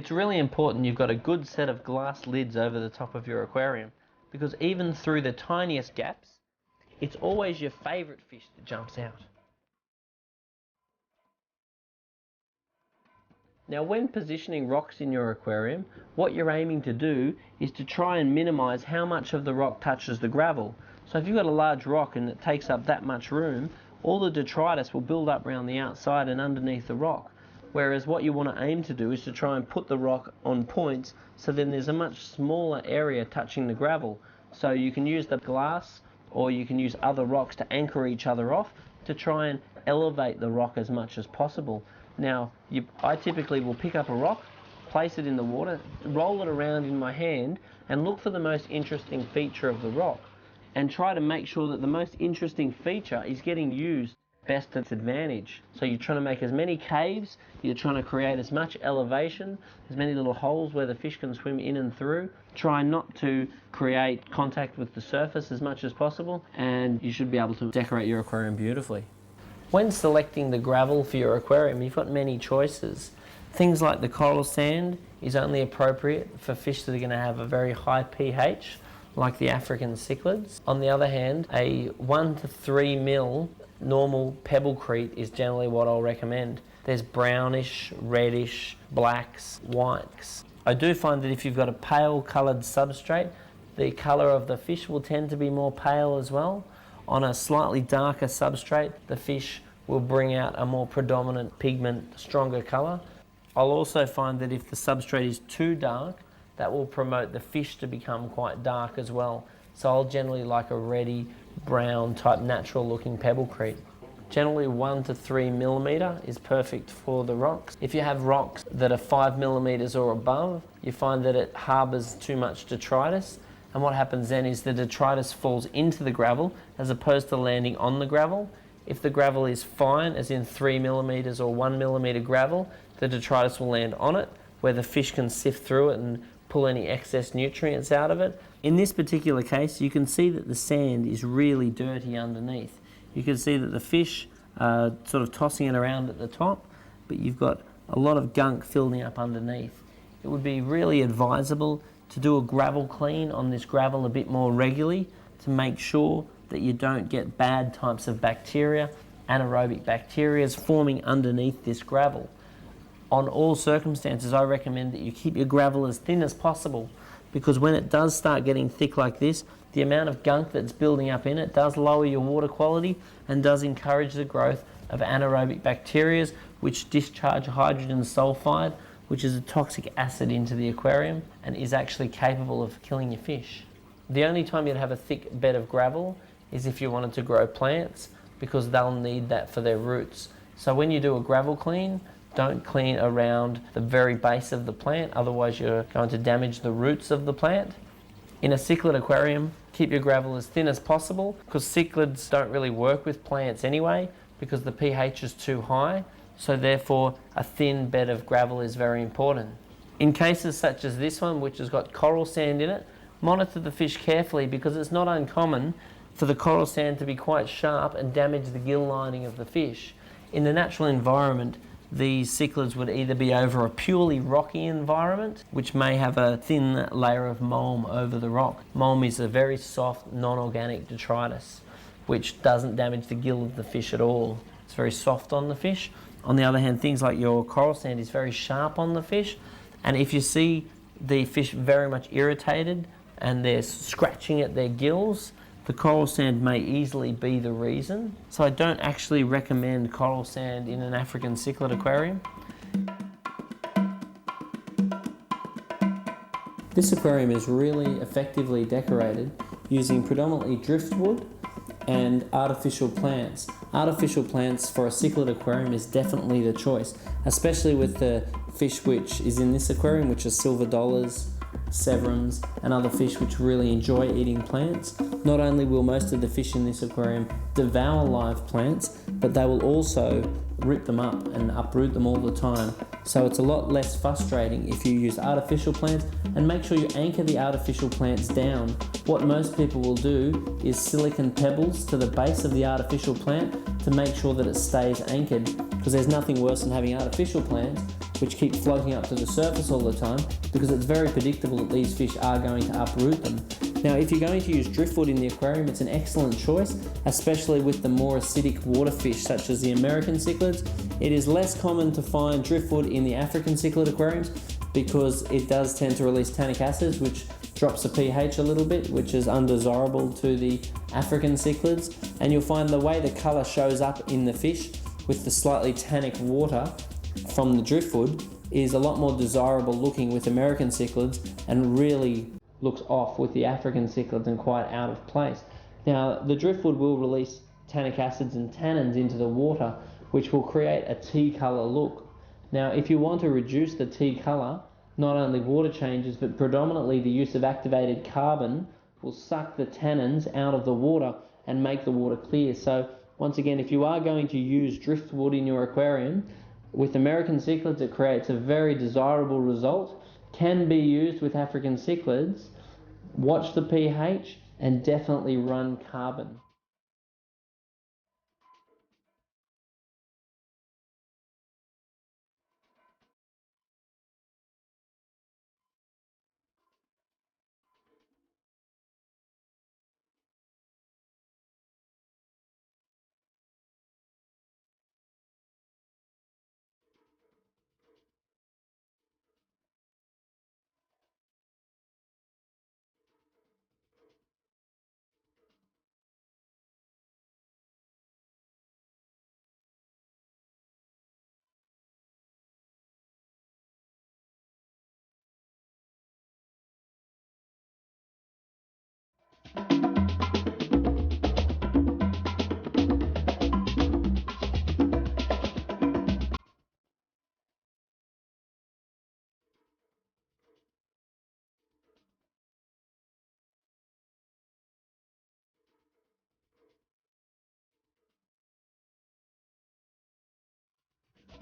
It's really important you've got a good set of glass lids over the top of your aquarium, because even through the tiniest gaps, it's always your favourite fish that jumps out. Now, when positioning rocks in your aquarium, what you're aiming to do is to try and minimise how much of the rock touches the gravel. So if you've got a large rock and it takes up that much room, all the detritus will build up around the outside and underneath the rock. Whereas what you want to aim to do is to try and put the rock on points, so then there's a much smaller area touching the gravel. So you can use the glass, or you can use other rocks to anchor each other off to try and elevate the rock as much as possible. Now, I typically will pick up a rock, place it in the water, roll it around in my hand, and look for the most interesting feature of the rock, and try to make sure that the most interesting feature is getting used best to its advantage. So you're trying to make as many caves, you're trying to create as much elevation, as many little holes where the fish can swim in and through. Try not to create contact with the surface as much as possible, and you should be able to decorate your aquarium beautifully. When selecting the gravel for your aquarium, you've got many choices. Things like the coral sand is only appropriate for fish that are going to have a very high pH, like the African cichlids. On the other hand, a 1 to 3 mil normal pebblecrete is generally what I'll recommend. There's brownish, reddish, blacks, whites. I do find that if you've got a pale coloured substrate, the colour of the fish will tend to be more pale as well. On a slightly darker substrate, the fish will bring out a more predominant pigment, stronger colour. I'll also find that if the substrate is too dark, that will promote the fish to become quite dark as well. So I'll generally like a reddy, brown type natural looking pebblecrete. Generally 1 to 3 millimetre is perfect for the rocks. If you have rocks that are 5 millimetres or above, you find that it harbours too much detritus, and what happens then is the detritus falls into the gravel as opposed to landing on the gravel. If the gravel is fine, as in 3 millimetres or 1 millimetre gravel, the detritus will land on it, where the fish can sift through it and pull any excess nutrients out of it. In this particular case, you can see that the sand is really dirty underneath. You can see that the fish are sort of tossing it around at the top, but you've got a lot of gunk filling up underneath. It would be really advisable to do a gravel clean on this gravel a bit more regularly to make sure that you don't get bad types of bacteria, anaerobic bacteria forming underneath this gravel. On all circumstances, I recommend that you keep your gravel as thin as possible, because when it does start getting thick like this, the amount of gunk that's building up in it does lower your water quality and does encourage the growth of anaerobic bacteria, which discharge hydrogen sulfide, which is a toxic acid into the aquarium and is actually capable of killing your fish. The only time you'd have a thick bed of gravel is if you wanted to grow plants, because they'll need that for their roots. So when you do a gravel clean, don't clean around the very base of the plant, otherwise you're going to damage the roots of the plant. In a cichlid aquarium, keep your gravel as thin as possible, because cichlids don't really work with plants anyway, because the pH is too high, so therefore a thin bed of gravel is very important. In cases such as this one, which has got coral sand in it, monitor the fish carefully, because it's not uncommon for the coral sand to be quite sharp and damage the gill lining of the fish. In the natural environment, these cichlids would either be over a purely rocky environment, which may have a thin layer of mulm over the rock. Mulm is a very soft, non-organic detritus, which doesn't damage the gill of the fish at all. It's very soft on the fish. On the other hand, things like your coral sand is very sharp on the fish, and if you see the fish very much irritated and they're scratching at their gills, the coral sand may easily be the reason. So I don't actually recommend coral sand in an African cichlid aquarium. This aquarium is really effectively decorated using predominantly driftwood and artificial plants. Artificial plants for a cichlid aquarium is definitely the choice, especially with the fish which is in this aquarium, which are silver dollars, severums, and other fish which really enjoy eating plants. Not only will most of the fish in this aquarium devour live plants, but they will also rip them up and uproot them all the time. So it's a lot less frustrating if you use artificial plants, and make sure you anchor the artificial plants down. What most people will do is silicon pebbles to the base of the artificial plant to make sure that it stays anchored, because there's nothing worse than having artificial plants which keep floating up to the surface all the time, because it's very predictable that these fish are going to uproot them. Now, if you're going to use driftwood in the aquarium, it's an excellent choice, especially with the more acidic water fish such as the American cichlids. It is less common to find driftwood in the African cichlid aquariums because it does tend to release tannic acids, which drops the pH a little bit, which is undesirable to the African cichlids. And you'll find the way the colour shows up in the fish with the slightly tannic water from the driftwood is a lot more desirable looking with American cichlids and really looks off with the African cichlids and quite out of place. Now, the driftwood will release tannic acids and tannins into the water, which will create a tea colour look. Now, if you want to reduce the tea colour, not only water changes, but predominantly the use of activated carbon will suck the tannins out of the water and make the water clear. So once again, if you are going to use driftwood in your aquarium, with American cichlids it creates a very desirable result. Can be used with African cichlids. Watch the pH and definitely run carbon.